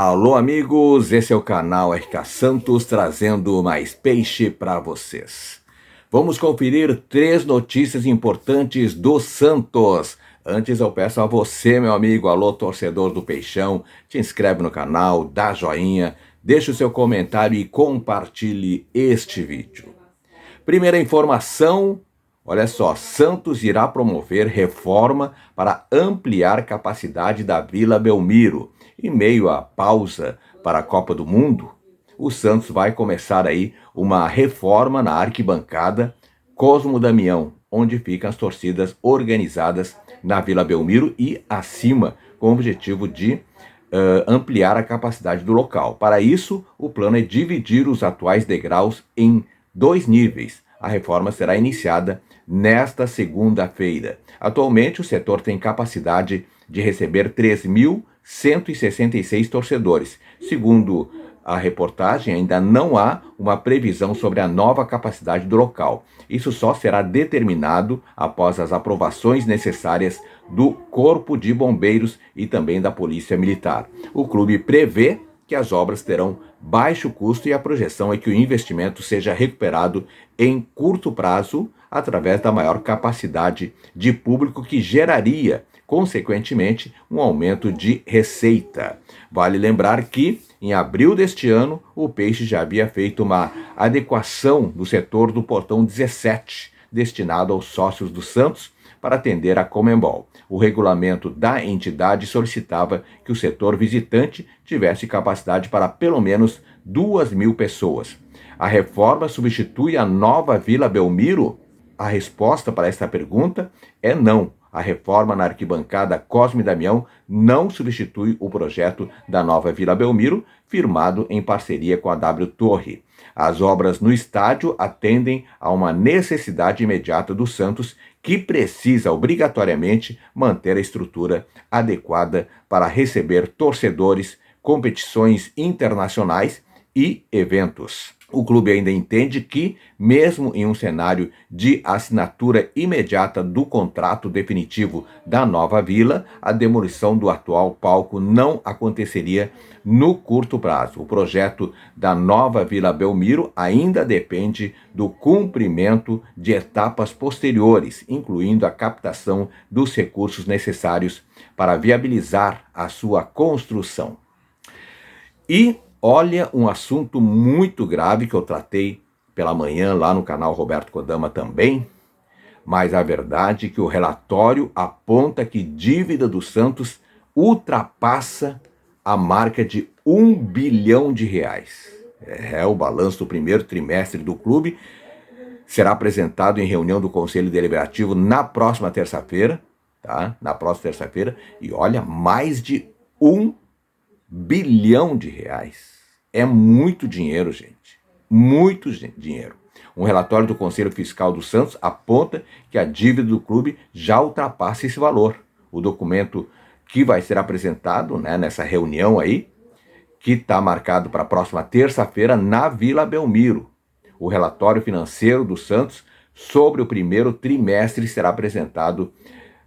Alô amigos, esse é o canal RK Santos trazendo mais peixe para vocês. Vamos conferir 3 notícias importantes do Santos. Antes eu peço a você, meu amigo, alô torcedor do Peixão, te inscreve no canal, dá joinha, deixa o seu comentário e compartilhe este vídeo. Primeira informação, olha só, Santos irá promover reforma para ampliar capacidade da Vila Belmiro. Em meio à pausa para a Copa do Mundo, o Santos vai começar aí uma reforma na arquibancada Cosmo Damião, onde ficam as torcidas organizadas na Vila Belmiro e acima, com o objetivo de ampliar a capacidade do local. Para isso, o plano é dividir os atuais degraus em 2 níveis. A reforma será iniciada nesta segunda-feira. Atualmente, o setor tem capacidade de receber 3.166 torcedores. Segundo a reportagem, ainda não há uma previsão sobre a nova capacidade do local. Isso só será determinado após as aprovações necessárias do Corpo de Bombeiros e também da Polícia Militar. O clube prevê que as obras terão baixo custo e a projeção é que o investimento seja recuperado em curto prazo através da maior capacidade de público que geraria, consequentemente, um aumento de receita. Vale lembrar que, em abril deste ano, o Peixe já havia feito uma adequação do setor do Portão 17, destinado aos sócios do Santos, para atender a Conmebol. O regulamento da entidade solicitava que o setor visitante tivesse capacidade para pelo menos 2.000 pessoas. A reforma substitui a nova Vila Belmiro? A resposta para esta pergunta é não. A reforma na arquibancada Cosme Damião não substitui o projeto da nova Vila Belmiro, firmado em parceria com a W Torre. As obras no estádio atendem a uma necessidade imediata do Santos, que precisa obrigatoriamente manter a estrutura adequada para receber torcedores, competições internacionais e eventos. O clube ainda entende que, mesmo em um cenário de assinatura imediata do contrato definitivo da nova vila, a demolição do atual palco não aconteceria no curto prazo. O projeto da nova Vila Belmiro ainda depende do cumprimento de etapas posteriores, incluindo a captação dos recursos necessários para viabilizar a sua construção. E olha, um assunto muito grave que eu tratei pela manhã lá no canal Roberto Kodama também, mas a verdade é que o relatório aponta que dívida do Santos ultrapassa a marca de R$ 1 bilhão. O balanço do primeiro trimestre do clube será apresentado em reunião do Conselho Deliberativo na próxima terça-feira, tá? Na próxima terça-feira, e olha, mais de R$ 1 bilhão. É muito dinheiro, gente. Muito dinheiro. Um relatório do Conselho Fiscal do Santos aponta que a dívida do clube já ultrapassa esse valor. O documento que vai ser apresentado, nessa reunião aí, que está marcado para a próxima terça-feira na Vila Belmiro. O relatório financeiro do Santos sobre o primeiro trimestre será apresentado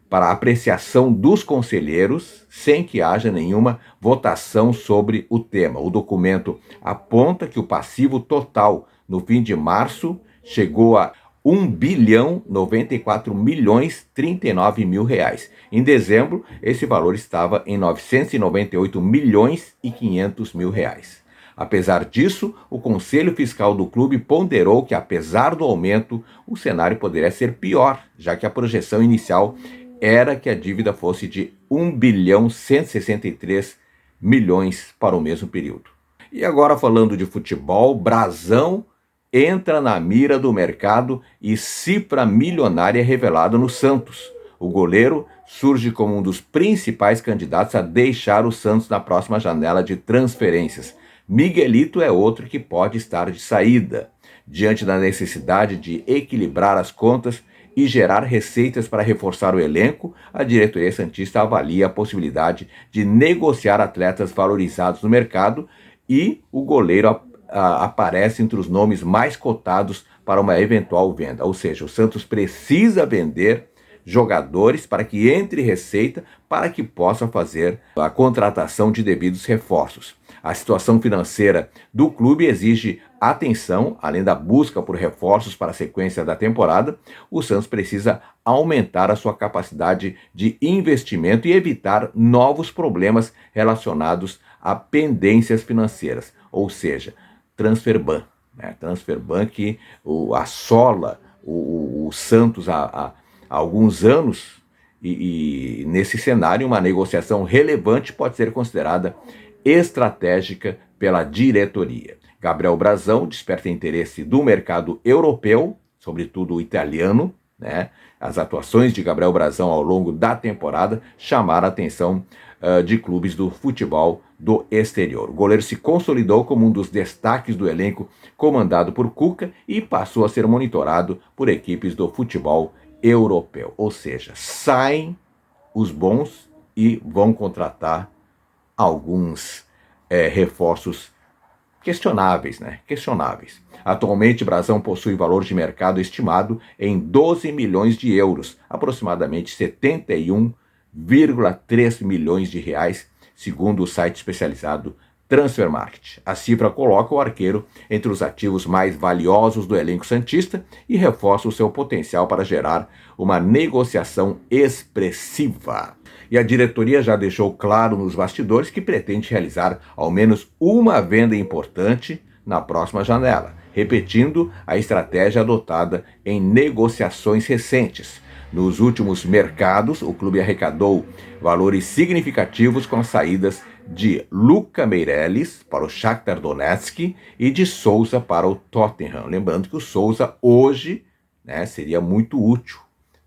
para apreciação dos conselheiros, sem que haja nenhuma votação sobre o tema. O documento aponta que o passivo total no fim de março chegou a R$ 1.094.039.000. Em dezembro, esse valor estava em R$ 998.500.000. Apesar disso, o Conselho Fiscal do clube ponderou que, apesar do aumento, o cenário poderia ser pior, já que a projeção inicial era que a dívida fosse de R$ 1.163.000.000 para o mesmo período. E agora, falando de futebol, Brazão entra na mira do mercado e cifra milionária é revelada no Santos. O goleiro surge como um dos principais candidatos a deixar o Santos na próxima janela de transferências. Miguelito é outro que pode estar de saída. Diante da necessidade de equilibrar as contas e gerar receitas para reforçar o elenco, a diretoria santista avalia a possibilidade de negociar atletas valorizados no mercado e o goleiro aparece entre os nomes mais cotados para uma eventual venda. Ou seja, o Santos precisa vender jogadores para que entre receita para que possa fazer a contratação de devidos reforços. A situação financeira do clube exige atenção, além da busca por reforços para a sequência da temporada. O Santos precisa aumentar a sua capacidade de investimento e evitar novos problemas relacionados a pendências financeiras, ou seja, transfer ban. Transfer ban que assola o Santos há alguns anos, e nesse cenário uma negociação relevante pode ser considerada estratégica pela diretoria. Gabriel Brazão desperta interesse do mercado europeu, sobretudo o italiano, né? As atuações de Gabriel Brazão ao longo da temporada chamaram a atenção de clubes do futebol do exterior. O goleiro se consolidou como um dos destaques do elenco comandado por Cuca e passou a ser monitorado por equipes do futebol europeu. Ou seja, saem os bons e vão contratar alguns reforços questionáveis, Questionáveis. Atualmente, Brazão possui valor de mercado estimado em 12 milhões de euros, aproximadamente 71,3 milhões de reais, segundo o site especializado Transfermarkt. A cifra coloca o arqueiro entre os ativos mais valiosos do elenco santista e reforça o seu potencial para gerar uma negociação expressiva. E a diretoria já deixou claro nos bastidores que pretende realizar ao menos uma venda importante na próxima janela, repetindo a estratégia adotada em negociações recentes. Nos últimos mercados, o clube arrecadou valores significativos com as saídas de Luca Meireles para o Shakhtar Donetsk e de Souza para o Tottenham. Lembrando que o Souza hoje seria muito útil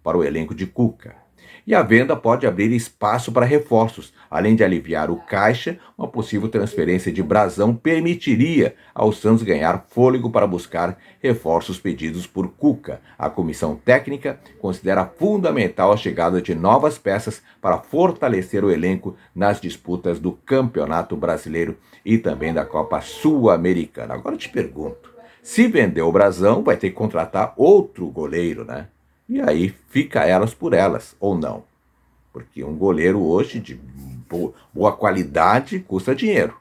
para o elenco de Cuca. E a venda pode abrir espaço para reforços. Além de aliviar o caixa, uma possível transferência de Brazão permitiria ao Santos ganhar fôlego para buscar reforços pedidos por Cuca. A comissão técnica considera fundamental a chegada de novas peças para fortalecer o elenco nas disputas do Campeonato Brasileiro e também da Copa Sul-Americana. Agora eu te pergunto, se vender o Brazão, vai ter que contratar outro goleiro, E aí fica elas por elas, ou não. Porque um goleiro hoje de boa qualidade custa dinheiro.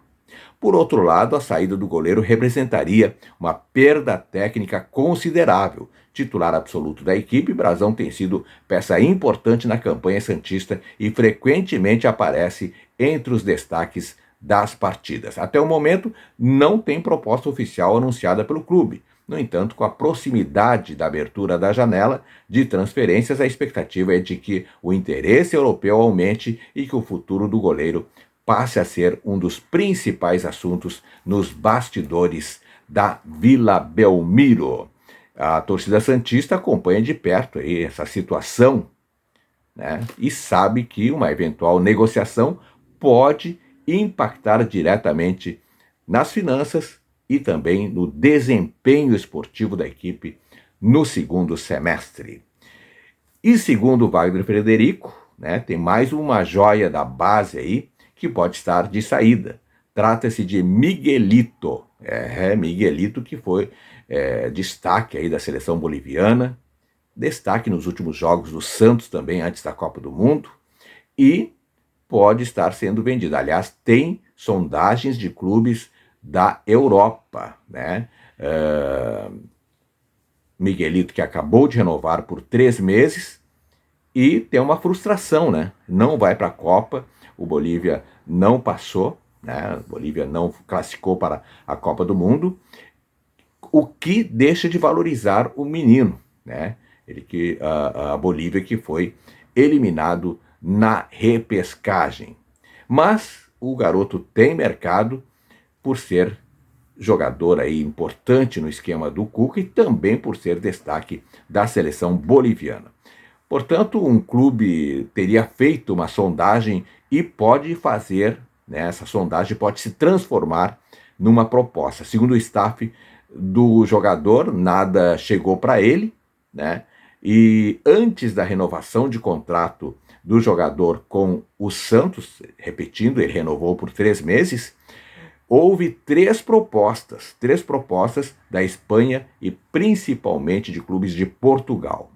Por outro lado, a saída do goleiro representaria uma perda técnica considerável. Titular absoluto da equipe, Brazão tem sido peça importante na campanha santista e frequentemente aparece entre os destaques das partidas. Até o momento, não tem proposta oficial anunciada pelo clube. No entanto, com a proximidade da abertura da janela de transferências, a expectativa é de que o interesse europeu aumente e que o futuro do goleiro passe a ser um dos principais assuntos nos bastidores da Vila Belmiro. A torcida santista acompanha de perto aí essa situação, e sabe que uma eventual negociação pode impactar diretamente nas finanças e também no desempenho esportivo da equipe no segundo semestre. E segundo Wagner Frederico, tem mais uma joia da base aí que pode estar de saída. Trata-se de Miguelito. Miguelito que foi destaque aí da seleção boliviana, destaque nos últimos jogos do Santos também antes da Copa do Mundo e pode estar sendo vendido. Aliás, tem sondagens de clubes da Europa, Miguelito que acabou de renovar por 3 meses e tem uma frustração, Não vai para a Copa, o Bolívia não passou, O Bolívia não classificou para a Copa do Mundo, o que deixa de valorizar o menino, a Bolívia que foi eliminado na repescagem. Mas o garoto tem mercado por ser jogador aí importante no esquema do Cuca e também por ser destaque da seleção boliviana. Portanto, um clube teria feito uma sondagem e pode fazer, essa sondagem pode se transformar numa proposta. Segundo o staff do jogador, nada chegou para ele, e antes da renovação de contrato do jogador com o Santos, repetindo, ele renovou por 3 meses, houve 3 propostas da Espanha e principalmente de clubes de Portugal.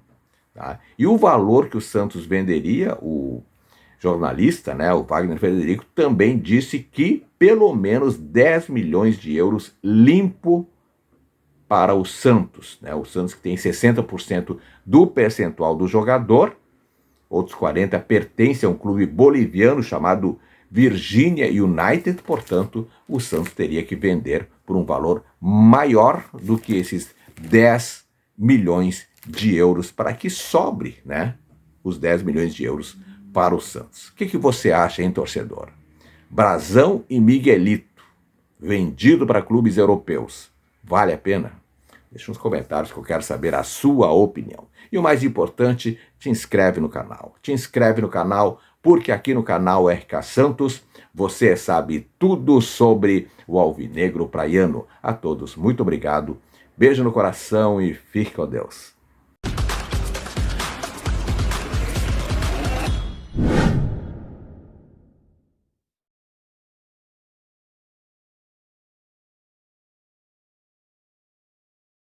Tá? E o valor que o Santos venderia, o jornalista, né, o Wagner Frederico, também disse que pelo menos 10 milhões de euros limpo para o Santos. Né? O Santos que tem 60% do percentual do jogador, outros 40% pertence a um clube boliviano chamado Virginia United, portanto, o Santos teria que vender por um valor maior do que esses 10 milhões de euros para que sobre, né, os 10 milhões de euros para o Santos. O que você acha, hein, torcedor? Brasão e Miguelito, vendido para clubes europeus, vale a pena? Deixa nos comentários que eu quero saber a sua opinião. E o mais importante, te inscreve no canal. Te inscreve no canal, porque aqui no canal RK Santos você sabe tudo sobre o alvinegro praiano. A todos, muito obrigado. Beijo no coração e fique com Deus.